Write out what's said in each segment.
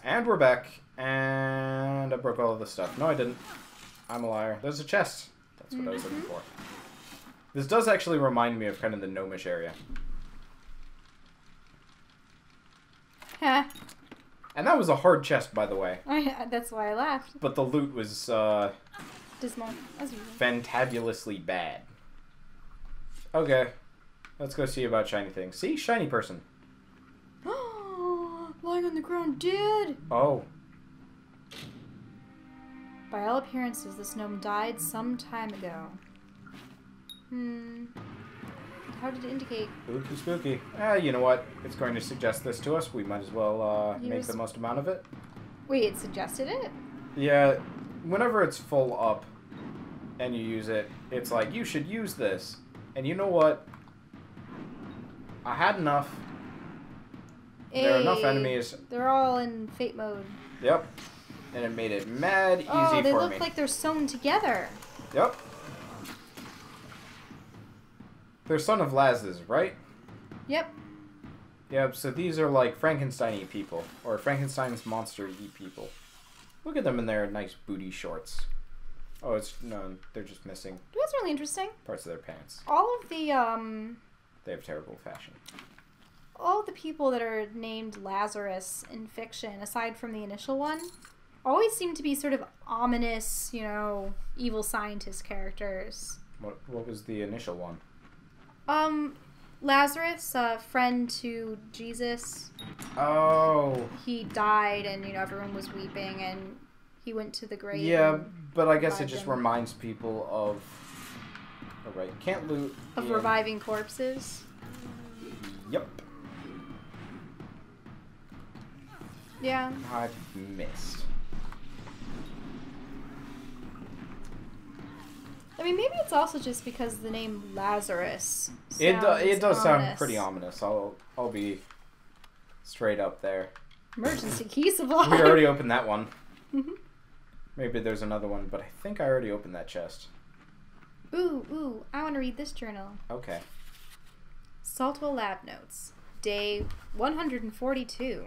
And we're back. And I broke all of this stuff. No, I didn't. I'm a liar. There's a chest. That's what I was looking for. This does actually remind me of kind of the gnomish area. Huh. And that was a hard chest, by the way. Oh, yeah, that's why I laughed. But the loot was Dismal, as usual. fantabulously bad. Okay. Let's go see about shiny things. See? Shiny person. Lying on the ground dead! Oh. By all appearances, this gnome died some time ago. How did it indicate? Spooky, spooky. You know what? It's going to suggest this to us. We might as well make the most amount of it. Wait, it suggested it? Yeah. Whenever it's full up and you use it, it's like, you should use this. And you know what? I had enough. Hey, there are enough enemies. They're all in fate mode. Yep. And it made it mad easy for me. Oh, they look like they're sewn together. Yep. They're son of Laz's, right? Yep. Yep, so these are like Frankenstein-y people. Or Frankenstein's monster-y people. Look at them in their nice booty shorts. Oh, no, they're just missing That's really interesting. parts of their pants. All of the, They have terrible fashion. all the people that are named Lazarus in fiction, aside from the initial one, always seem to be sort of ominous, you know, evil scientist characters. What was the initial one? Lazarus, a friend to Jesus. Oh. He died and, you know, everyone was weeping and he went to the grave. Yeah, but I guess it revived just him. reminds people of... Oh, right. Can't loot. Of reviving corpses. Yep. Yeah. I missed. I mean, maybe it's also just because the name Lazarus It does sound ominous. pretty ominous. I'll be straight up there. Emergency key supply. We already opened that one. Maybe there's another one, but I think I already opened that chest. Ooh, I want to read this journal. Okay. Saltwell Lab Notes. Day 142.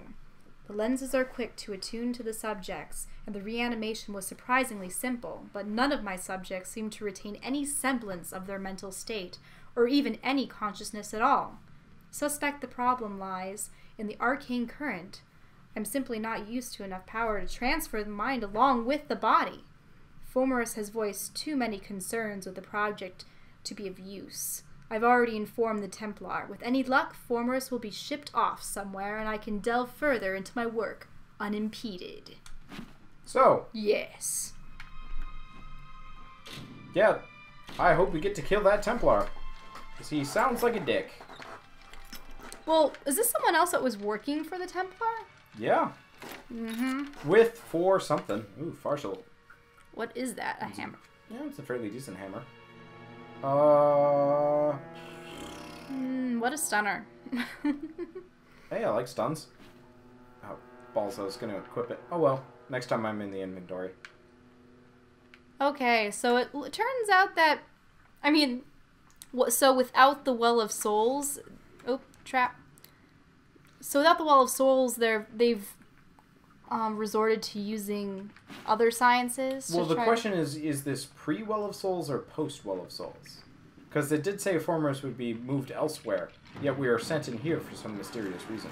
The lenses are quick to attune to the subjects, and the reanimation was surprisingly simple, but none of my subjects seemed to retain any semblance of their mental state, or even any consciousness at all. Suspect the problem lies in the arcane current. I'm simply not used to enough power to transfer the mind along with the body. Fomorus has voiced too many concerns with the project to be of use. I've already informed the Templar. With any luck, Fomorus will be shipped off somewhere, and I can delve further into my work unimpeded. So. Yes. Yeah. I hope we get to kill that Templar. Because he sounds like a dick. Well, is this someone else that was working for the Templar? Yeah. For something. Ooh, Farshal. What is that? A hammer? Yeah, it's a fairly decent hammer. What a stunner. Hey, I like stuns. Oh, balls, I was going to equip it. Oh well, next time I'm in the inventory. Okay, so it turns out that, I mean, so without the Well of Souls, oh, trap. So without the Well of Souls, they've resorted to using other sciences. Well, the question is this pre-Well of Souls or post-Well of Souls? Because it did say Fomorus would be moved elsewhere, yet we are sent in here for some mysterious reason.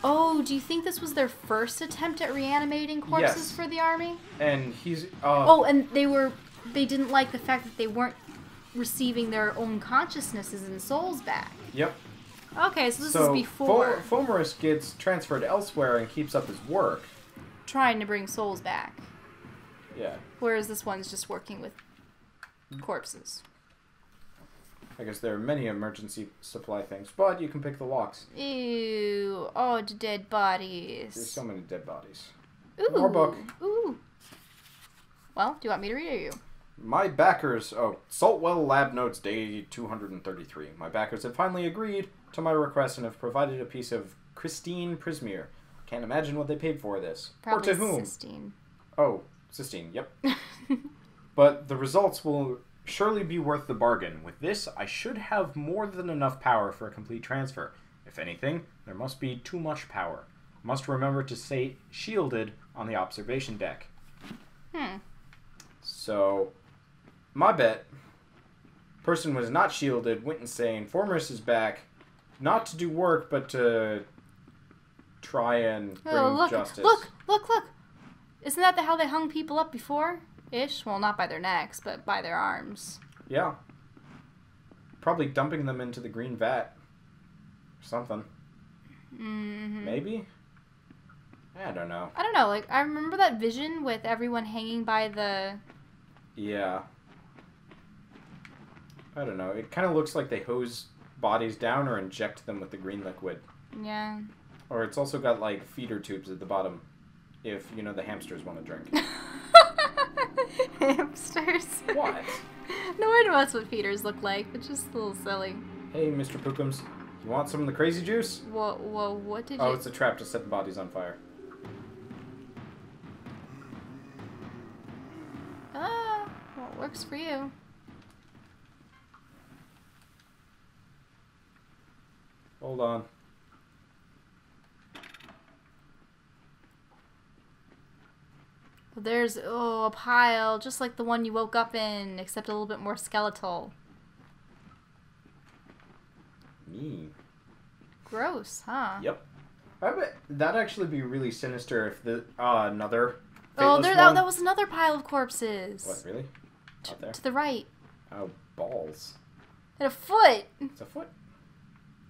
Oh, do you think this was their first attempt at reanimating corpses for the army? And he's... Oh, and they didn't like the fact that they weren't receiving their own consciousnesses and souls back. Yep. Okay, so this is before... Fomorus gets transferred elsewhere and keeps up his work. Trying to bring souls back. Yeah. Whereas this one's just working with corpses. I guess there are many emergency supply things, but you can pick the locks. Ew. Oh, the dead bodies. There's so many dead bodies. Ooh. More book. Ooh. Well, do you want me to read it or you? My backers... Oh, Saltwell Lab Notes Day 233. My backers have finally agreed to my request and have provided a piece of Christine Prismere. Can't imagine what they paid for this. Probably or to whom. Cystine. Oh, cystine, yep. But the results will surely be worth the bargain. With this, I should have more than enough power for a complete transfer. If anything, there must be too much power. Must remember to stay shielded on the observation deck. So, my bet, person was not shielded, went insane. Formers is back, not to do work, but to try and bring justice. Look! Isn't that how they hung people up before? Ish? Well, not by their necks, but by their arms. Yeah. Probably dumping them into the green vat. Or something. Maybe? I don't know. Like, I remember that vision with everyone hanging by the... Yeah. I don't know. It kind of looks like they hose bodies down or inject them with the green liquid. Yeah. Or it's also got, like, feeder tubes at the bottom. If, you know, the hamsters want to drink. Hamsters? What? No, I know that's what feeders look like. It's just a little silly. Hey, Mr. Pookums. You want some of the crazy juice? Whoa, what did you... Oh, it's a trap to set bodies on fire. Well, it works for you. Hold on. There's, a pile, just like the one you woke up in, except a little bit more skeletal. Gross, huh? Yep. I bet that'd actually be really sinister if the another. That was another pile of corpses. What, really? Out there? To the right. Oh, balls. And a foot. It's a foot.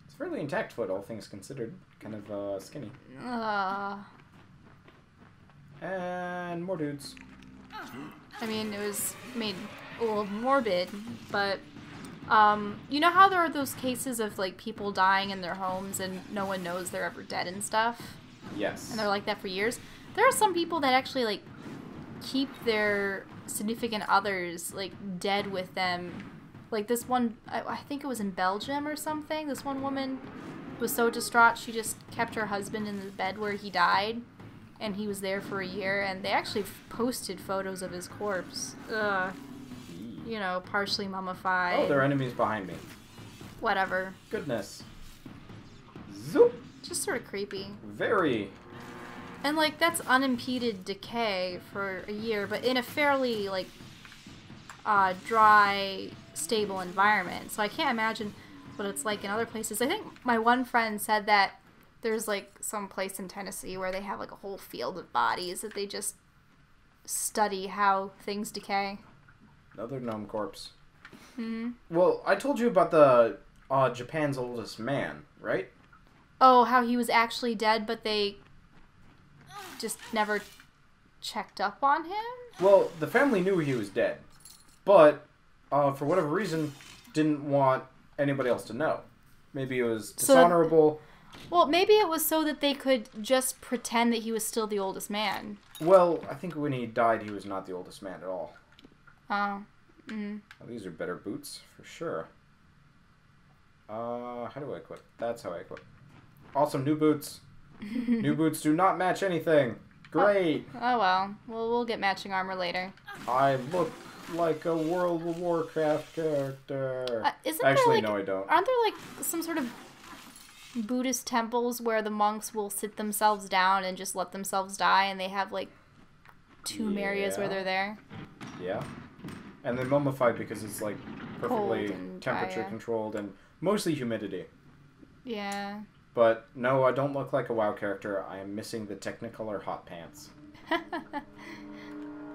It's a fairly intact foot, all things considered. Kind of skinny. And more dudes. I mean, it was made a little morbid, but you know how there are those cases of like people dying in their homes and no one knows they're ever dead and stuff? Yes. And they're like that for years? There are some people that actually like keep their significant others like dead with them. Like this one, I think it was in Belgium or something. This one woman was so distraught she just kept her husband in the bed where he died. And he was there for a year, and they actually posted photos of his corpse. You know, partially mummified. Oh, there are enemies behind me. Whatever. Goodness. Zoop. Just sort of creepy. Very. And, like, that's unimpeded decay for a year, but in a fairly, like, dry, stable environment. So I can't imagine what it's like in other places. I think my one friend said that there's, like, some place in Tennessee where they have, like, a whole field of bodies that they just study how things decay. Another gnome corpse. Mm-hmm. Well, I told you about the Japan's oldest man, right? Oh, how he was actually dead, but they just never checked up on him? Well, the family knew he was dead, but for whatever reason, didn't want anybody else to know. Maybe it was dishonorable. Well, maybe it was so that they could just pretend that he was still the oldest man. Well, I think when he died, he was not the oldest man at all. Oh. Mm. Well, these are better boots, for sure. How do I equip? That's how I equip. Awesome, new boots. New boots do not match anything. Great. Oh well. We'll get matching armor later. I look like a World of Warcraft character. Actually, no, I don't. Aren't there, like, some sort of Buddhist temples where the monks will sit themselves down and just let themselves die, and they have, like, tomb areas where they're there? Yeah. And they're mummified because it's, like, perfectly temperature controlled and mostly humidity. Yeah. But no, I don't look like a WoW character. I am missing the Technicolor hot pants.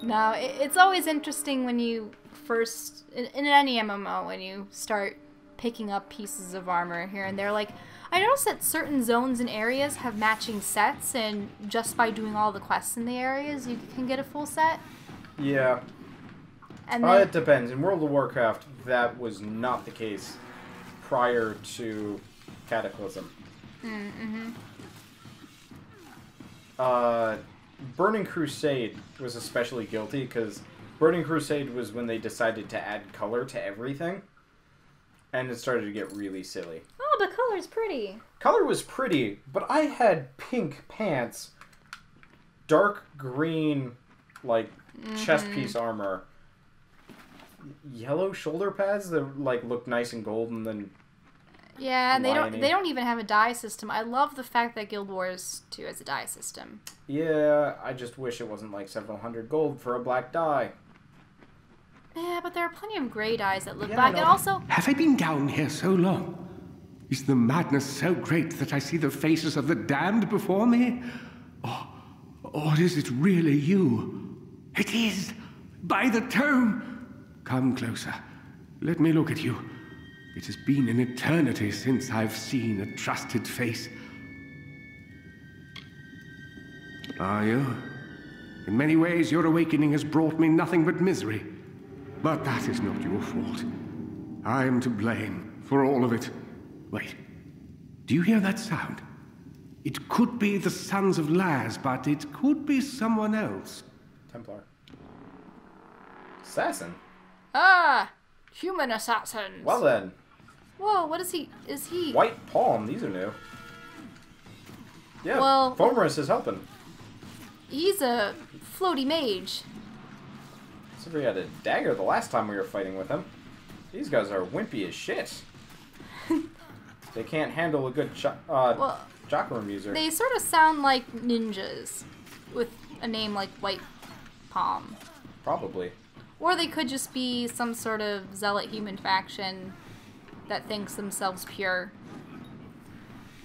No, it's always interesting when you first, in any MMO, when you start picking up pieces of armor here and there. Like, I noticed that certain zones and areas have matching sets, and just by doing all the quests in the areas, you can get a full set. Yeah. And then, it depends. In World of Warcraft, that was not the case prior to Cataclysm. mm-hmm. Burning Crusade was especially guilty because Burning Crusade was when they decided to add color to everything, and it started to get really silly. Oh, but color's pretty. Color was pretty, but I had pink pants, dark green, like, chest piece armor, yellow shoulder pads that, like, looked nice and gold, and then Yeah, and liony. they don't even have a die system. I love the fact that Guild Wars 2 has a die system. Yeah, I just wish it wasn't like several hundred gold for a black die. Yeah, but there are plenty of grey dies that look Yeah, black, I and know. also... Have I been down here so long? Is the madness so great that I see the faces of the damned before me? Or is it really you? It is! By the tome! Come closer. Let me look at you. It has been an eternity since I've seen a trusted face. Are you? In many ways, your awakening has brought me nothing but misery. But that is not your fault. I am to blame for all of it. Wait. Do you hear that sound? It could be the Sons of Laz, but it could be someone else. Templar. Assassin? Ah! Human assassins! Well then. Whoa, what is he? Is he... White Palm, these are new. Yeah, Well- Fomerus is helping. He's a floaty mage. So we had a dagger the last time we were fighting with him. These guys are wimpy as shit. They can't handle a good chakra user. They sort of sound like ninjas with a name like White Palm. Probably. Or they could just be some sort of zealot human faction that thinks themselves pure.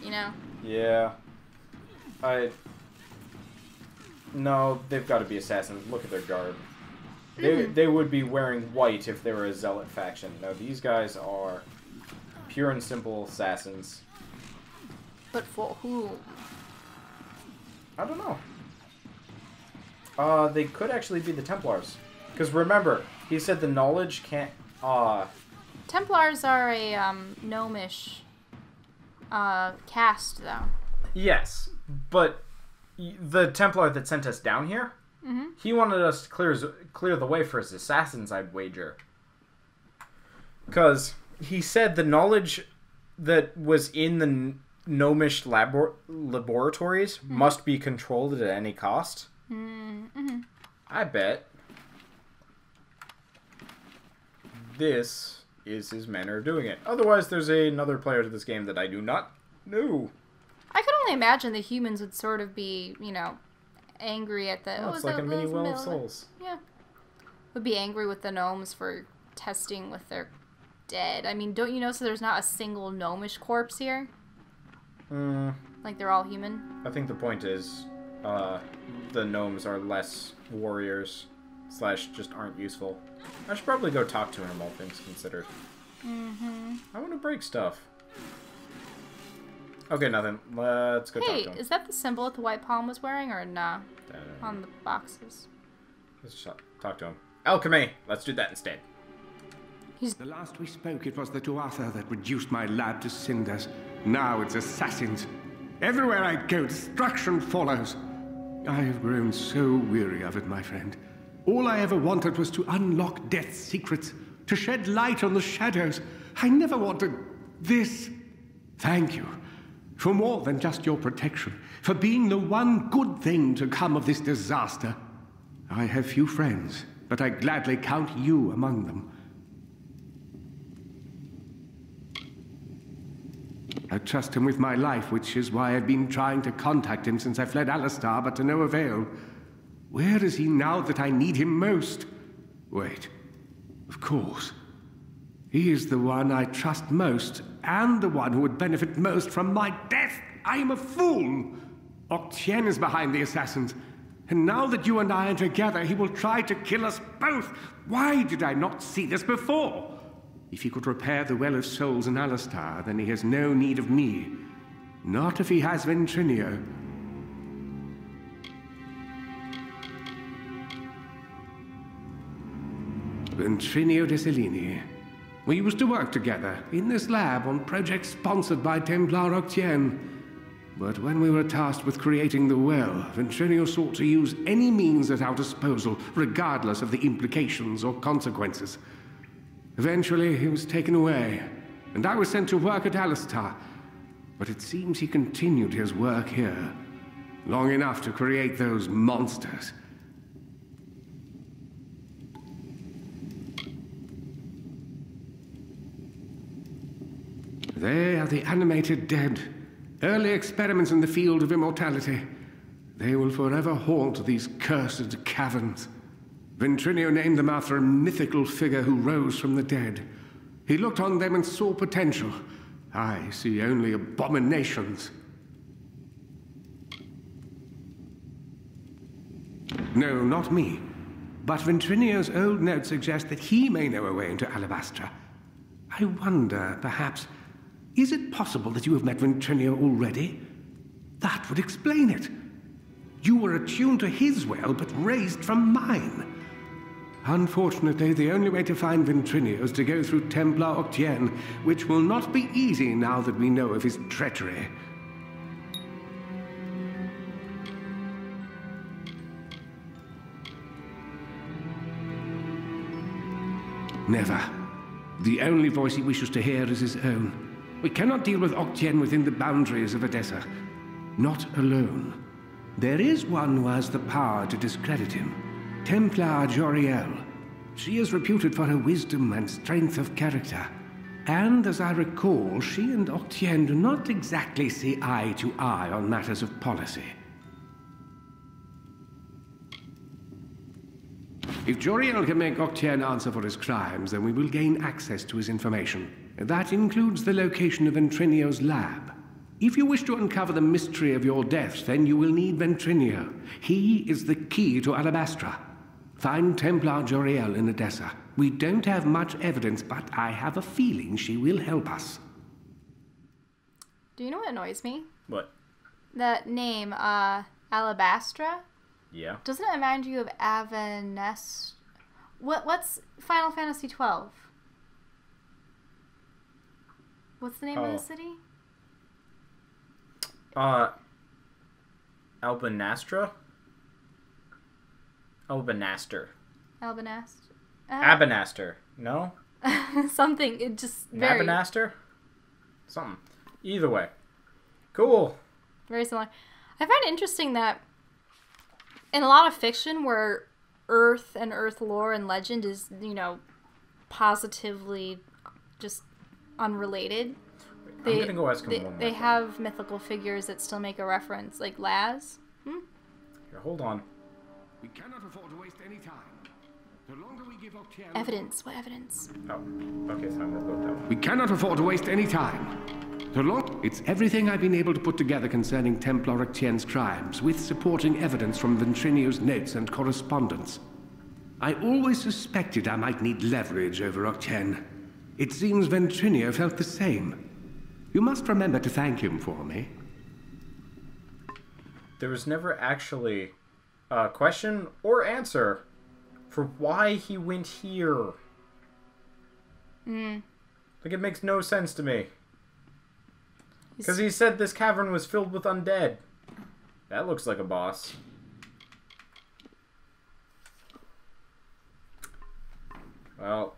You know? Yeah. No, they've got to be assassins. Look at their garb. They would be wearing white if they were a zealot faction. No, these guys are pure and simple assassins. But for who? I don't know. They could actually be the Templars. Because remember, he said the knowledge can't... Templars are a gnomish caste, though. Yes, but the Templar that sent us down here, he wanted us to clear the way for his assassins, I'd wager. Because he said the knowledge that was in the gnomish laboratories must be controlled at any cost. I bet this is his manner of doing it. Otherwise, there's another player to this game that I do not know. I could only imagine the humans would sort of be, you know, angry at the... Oh, it's like a mini Well of Souls. Yeah. Would be angry with the gnomes for testing with their dead. I mean, don't you know, so there's not a single gnomish corpse here? Like, they're all human? I think the point is, the gnomes are less warriors, / just aren't useful. I should probably go talk to him, all things considered. I want to break stuff. Okay, nothing. Let's go talk to him. Hey, is that the symbol that the White Palm was wearing, or nah? On the boxes. Let's talk to him. Alchemy! Let's do that instead. The last we spoke, it was the Tuatha that reduced my lab to cinders. Now it's assassins. Everywhere I go, destruction follows. I have grown so weary of it, my friend. All I ever wanted was to unlock death's secrets, to shed light on the shadows. I never wanted this. Thank you for more than just your protection, for being the one good thing to come of this disaster. I have few friends, but I gladly count you among them. I trust him with my life, which is why I've been trying to contact him since I fled Alistar, but to no avail. Where is he now that I need him most? Wait. Of course. He is the one I trust most, and the one who would benefit most from my death. I am a fool! Octien is behind the assassins, and now that you and I are together, he will try to kill us both. Why did I not see this before? If he could repair the Well of Souls in Alistar, then he has no need of me. Not if he has Ventrinio. Ventrinio de Cellini. We used to work together in this lab on projects sponsored by Templar Octien. But when we were tasked with creating the well, Ventrinio sought to use any means at our disposal, regardless of the implications or consequences. Eventually, he was taken away, and I was sent to work at Alistar. But it seems he continued his work here, long enough to create those monsters. They are the animated dead. Early experiments in the field of immortality. They will forever haunt these cursed caverns. Ventrinio named them after a mythical figure who rose from the dead. He looked on them and saw potential. I see only abominations. No, not me. But Ventrinio's old notes suggest that he may know a way into Alabastra. I wonder, perhaps, is it possible that you have met Ventrinio already? That would explain it. You were attuned to his will, but raised from mine. Unfortunately, the only way to find Ventrinio is to go through Templar Octien, which will not be easy now that we know of his treachery. Never. The only voice he wishes to hear is his own. We cannot deal with Octien within the boundaries of Edessa. Not alone. There is one who has the power to discredit him. Templar Joriel. She is reputed for her wisdom and strength of character. And, as I recall, she and Octien do not exactly see eye to eye on matters of policy. If Joriel can make Octien answer for his crimes, then we will gain access to his information. That includes the location of Ventrinio's lab. If you wish to uncover the mystery of your deaths, then you will need Ventrinio. He is the key to Alabastra. Find Templar Joriel in Edessa. We don't have much evidence, but I have a feeling she will help us. Do you know what annoys me? What? That name, Alabastra? Yeah. Doesn't it remind you of Avanest? What's Final Fantasy 12? What's the name of the city? Albanastra? Albanaster. Albanast? Abanaster. No? Something. It just very... Abanaster? Something. Either way. Cool. Very similar. I find it interesting that in a lot of fiction where Earth and Earth lore and legend is, you know, positively just unrelated. I'm gonna go ask him one more They thing. have mythical figures that still make a reference, like Laz. Here, hold on. We cannot afford to waste any time. The longer we give Octien... Evidence. What evidence? Oh, okay, so I'm gonna go with that one. We cannot afford to waste any time. It's everything I've been able to put together concerning Templar Octien's crimes, with supporting evidence from Ventrinio's notes and correspondence. I always suspected I might need leverage over Octien. It seems Ventrinio felt the same. You must remember to thank him for me. There was never actually a question or answer for why he went here. Like, it makes no sense to me. Because he said this cavern was filled with undead. That looks like a boss. Well,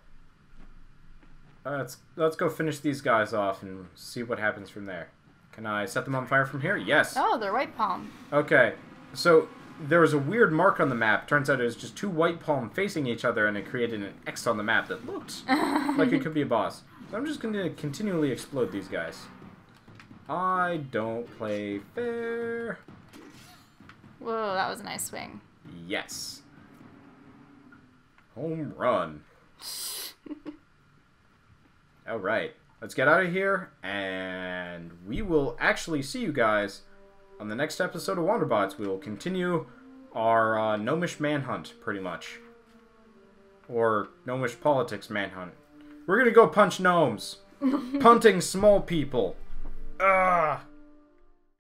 let's go finish these guys off and see what happens from there. Can I set them on fire from here? Yes. Oh, they're white palm. Okay, so there was a weird mark on the map. Turns out it was just two white palm facing each other, and it created an X on the map that looked like it could be a boss. So I'm just going to continually explode these guys. I don't play fair. Whoa, that was a nice swing. Yes. Home run. Alright, let's get out of here, and we will actually see you guys on the next episode of Wanderbots. We will continue our gnomish manhunt, pretty much. Or gnomish politics manhunt. We're gonna go punch gnomes. Punting small people. Ugh.